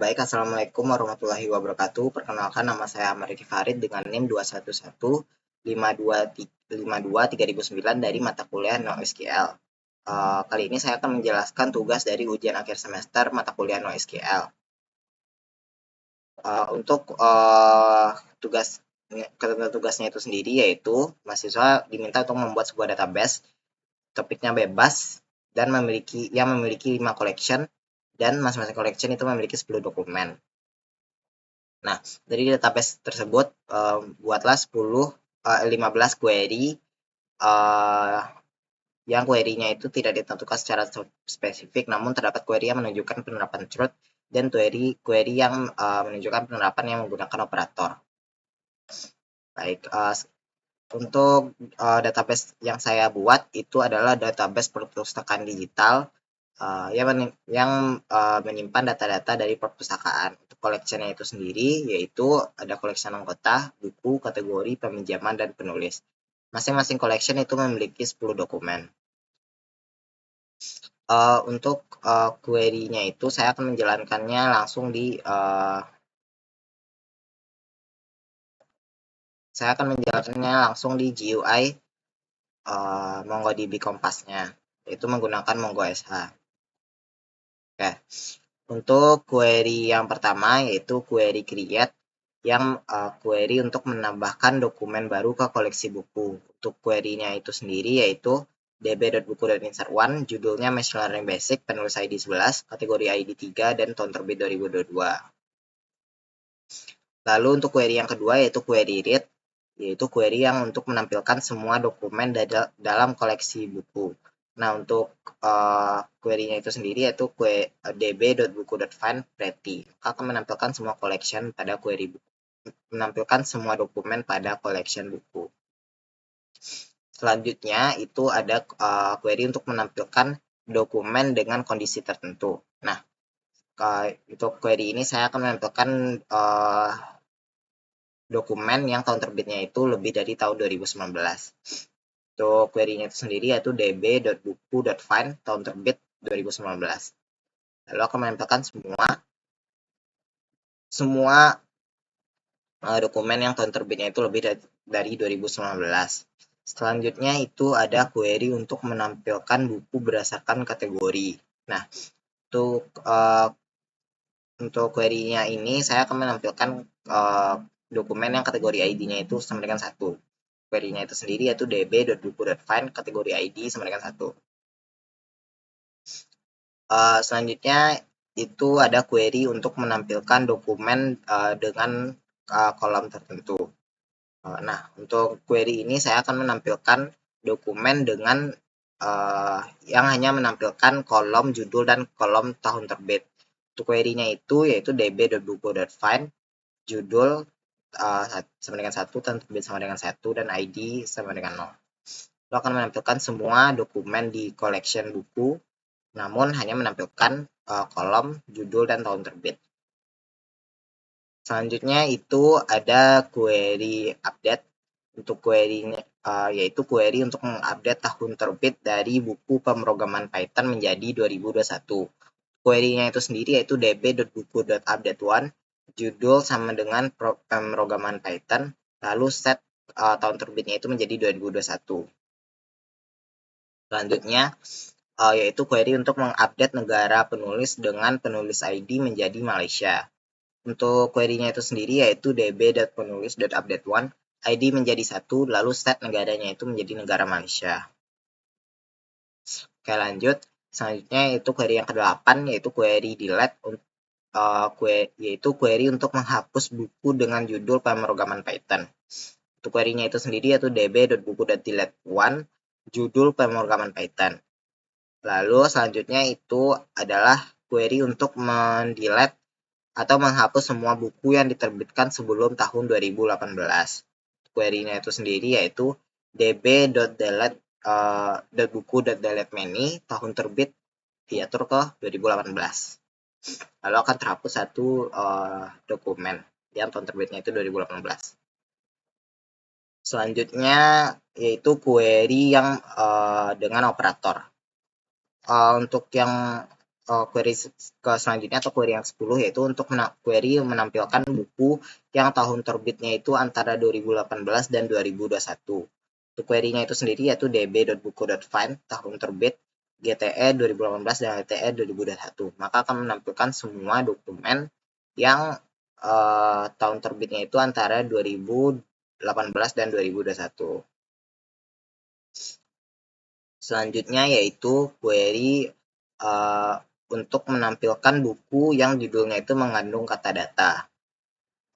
Baik, Assalamualaikum warahmatullahi wabarakatuh. Perkenalkan, nama saya Ahmad Riki Farid dengan NIM 211525309 dari mata kuliah NoSQL. Kali ini saya akan menjelaskan tugas dari ujian akhir semester mata kuliah NoSQL. Untuk ketentuan tugasnya itu sendiri yaitu mahasiswa diminta untuk membuat sebuah database, topiknya bebas, dan memiliki 5 collection, dan masing-masing collection itu memiliki 10 dokumen. Nah, dari database tersebut buatlah 15 query yang query-nya itu tidak ditentukan secara spesifik, namun terdapat query yang menunjukkan penerapan truth dan query yang menunjukkan penerapan yang menggunakan operator. Baik, untuk database yang saya buat itu adalah database perpustakaan digital yang menyimpan data-data dari perpustakaan. Untuk collection-nya itu sendiri yaitu ada collection anggota, buku, kategori, peminjaman, dan penulis. Masing-masing collection itu memiliki 10 dokumen. Untuk query-nya itu saya akan menjalankannya langsung di GUI MongoDB Compass-nya, yaitu menggunakan Mongo SH. Oke. Untuk query yang pertama yaitu query create, yang query untuk menambahkan dokumen baru ke koleksi buku. Untuk query-nya itu sendiri yaitu db.buku.insert1, judulnya Machine Learning Basic, penulis ID 11, kategori ID 3, dan tahun terbit 2022. Lalu untuk query yang kedua yaitu query read, yaitu query yang untuk menampilkan semua dokumen dalam koleksi buku. Nah, untuk query-nya itu sendiri yaitu db.buku.find pretty, akan menampilkan semua collection pada query buku, menampilkan semua dokumen pada collection buku. Selanjutnya itu ada query untuk menampilkan dokumen dengan kondisi tertentu. Nah, untuk query ini saya akan menampilkan dokumen yang tahun terbitnya itu lebih dari tahun 2019. Untuk query-nya itu sendiri yaitu db.buku.find tahun terbit 2019. Lalu akan menampilkan semua dokumen yang tahun terbitnya itu lebih dari 2019. Selanjutnya itu ada query untuk menampilkan buku berdasarkan kategori. Nah, untuk query-nya ini saya akan menampilkan dokumen yang kategori ID-nya itu sama dengan 1. Query-nya itu sendiri yaitu db.buku.find kategori ID sama dengan 1. Selanjutnya itu ada query untuk menampilkan dokumen dengan kolom tertentu. Nah, untuk query ini saya akan menampilkan dokumen dengan yang hanya menampilkan kolom judul dan kolom tahun terbit. Untuk query-nya itu yaitu db.buku.find judul sama dengan 1, tahun terbit sama dengan 1, dan ID sama dengan 0. Lo akan menampilkan semua dokumen di collection buku, namun hanya menampilkan kolom judul dan tahun terbit. Selanjutnya itu ada query update. Untuk query-nya yaitu query untuk mengupdate tahun terbit dari buku pemrograman Python menjadi 2021. Query-nya itu sendiri yaitu db.buku.update1, judul sama dengan pemrograman Python, lalu set tahun terbitnya itu menjadi 2021. Selanjutnya yaitu query untuk mengupdate negara penulis dengan penulis ID menjadi Malaysia. Untuk query-nya itu sendiri yaitu db.penulis.update1, ID menjadi 1, lalu set negaranya itu menjadi negara Malaysia. Oke, lanjut. Selanjutnya itu query yang ke-8 yaitu query delete, yaitu query untuk menghapus buku dengan judul pemrograman Python. Untuk query-nya itu sendiri yaitu db.buku.delete1, judul pemrograman Python. Lalu selanjutnya itu adalah query untuk mendelete atau menghapus semua buku yang diterbitkan sebelum tahun 2018. Query-nya itu sendiri yaitu db.buku.delete many, tahun terbit diatur ke 2018. Lalu akan terhapus satu dokumen yang tahun terbitnya itu 2018. Selanjutnya yaitu query yang dengan operator. Untuk yang query ke selanjutnya atau query yang 10 yaitu untuk query menampilkan buku yang tahun terbitnya itu antara 2018 dan 2021. Untuk query-nya itu sendiri yaitu db.buku.find tahun terbit GTE 2018 dan GTE 2021. Maka akan menampilkan semua dokumen yang tahun terbitnya itu antara 2018 dan 2021. Selanjutnya yaitu query untuk menampilkan buku yang judulnya itu mengandung kata data.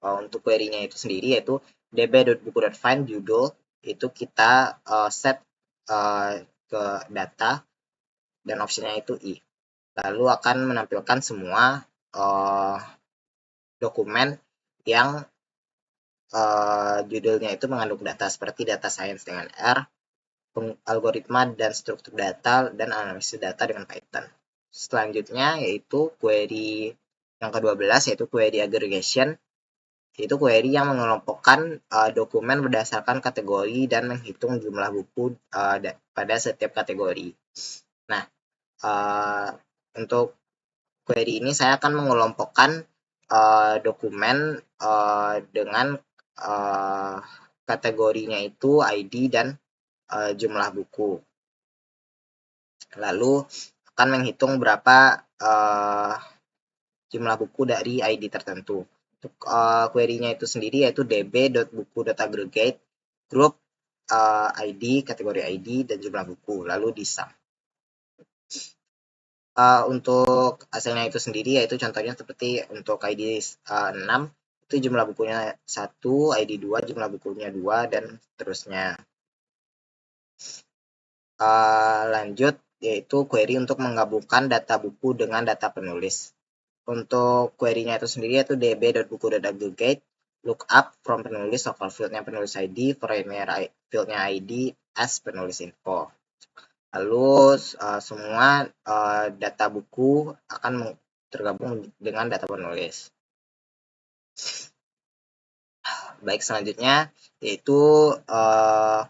Untuk query-nya itu sendiri yaitu db.buku.find judul itu kita set ke data dan optionnya itu i. Lalu akan menampilkan semua dokumen yang judulnya itu mengandung data seperti data science dengan R, algoritma dan struktur data, dan analisis data dengan Python. Selanjutnya yaitu query yang ke-12 yaitu query aggregation, yaitu query yang mengelompokkan dokumen berdasarkan kategori dan menghitung jumlah buku pada setiap kategori. Nah, untuk query ini saya akan mengelompokkan dokumen dengan kategorinya itu ID dan jumlah buku. Lalu akan menghitung berapa jumlah buku dari ID tertentu. Untuk query-nya itu sendiri yaitu db.buku.aggregate group ID, kategori ID, dan jumlah buku, lalu disum. Untuk hasilnya itu sendiri yaitu contohnya seperti untuk ID 6 itu jumlah bukunya 1, ID 2 jumlah bukunya 2, dan seterusnya. Lanjut yaitu query untuk menggabungkan data buku dengan data penulis. Untuk query-nya itu sendiri yaitu db.buku.aggregate lookup from penulis local field-nya penulis ID, primary field-nya ID as penulis info. Lalu semua data buku akan tergabung dengan data penulis. Baik, selanjutnya yaitu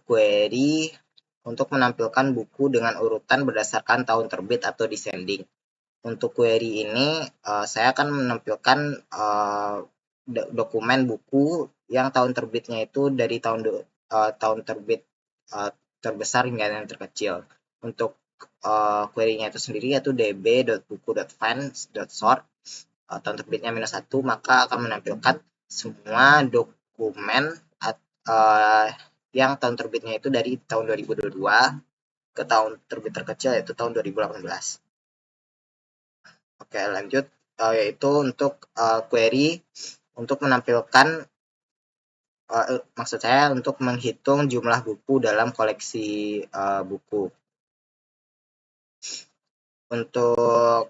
query untuk menampilkan buku dengan urutan berdasarkan tahun terbit atau descending. Untuk query ini saya akan menampilkan dokumen buku yang tahun terbitnya itu dari tahun terbit terbesar hingga yang terkecil. Untuk query-nya itu sendiri yaitu db.buku.find.sort tahun terbitnya -1, maka akan menampilkan semua dokumen yang tahun terbitnya itu dari tahun 2022 ke tahun terbit terkecil yaitu tahun 2018. Oke, lanjut yaitu untuk query untuk menampilkan maksud saya untuk menghitung jumlah buku dalam koleksi buku. Untuk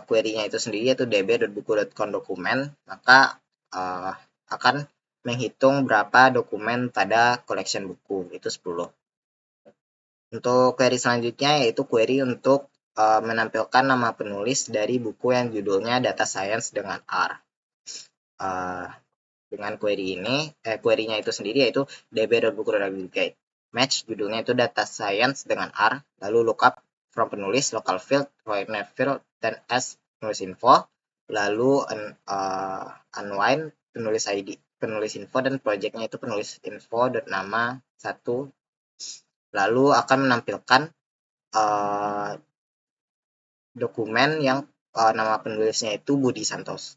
query-nya itu sendiri yaitu db.buku.condokumen, maka akan menghitung berapa dokumen pada collection buku, itu 10. Untuk query selanjutnya yaitu query untuk menampilkan nama penulis dari buku yang judulnya Data Science dengan R. Dengan query ini, query-nya itu sendiri yaitu db.buku.aggregate match judulnya itu Data Science dengan R, lalu lookup from penulis, local field, primary field, dan as penulis info, lalu unwind penulis ID, penulis info, dan projectnya itu penulis info dan nama 1, lalu akan menampilkan dokumen yang nama penulisnya itu Budi Santoso.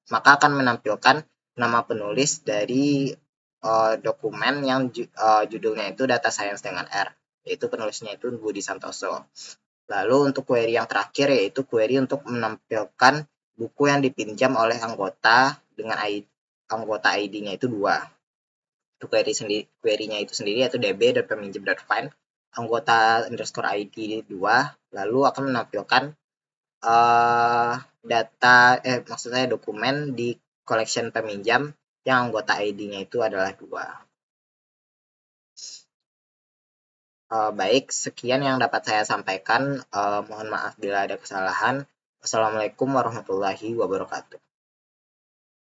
Maka akan menampilkan nama penulis dari dokumen yang judulnya itu Data Science dengan R, yaitu penulisnya itu Budi Santoso. Lalu untuk query yang terakhir yaitu query untuk menampilkan buku yang dipinjam oleh anggota dengan anggota ID-nya itu 2. Untuk query-nya itu sendiri yaitu db.peminjam.find anggota underscore ID 2, lalu akan menampilkan maksud saya dokumen di collection peminjam yang anggota ID-nya itu adalah 2. Baik, sekian yang dapat saya sampaikan. Mohon maaf bila ada kesalahan. Wassalamualaikum warahmatullahi wabarakatuh.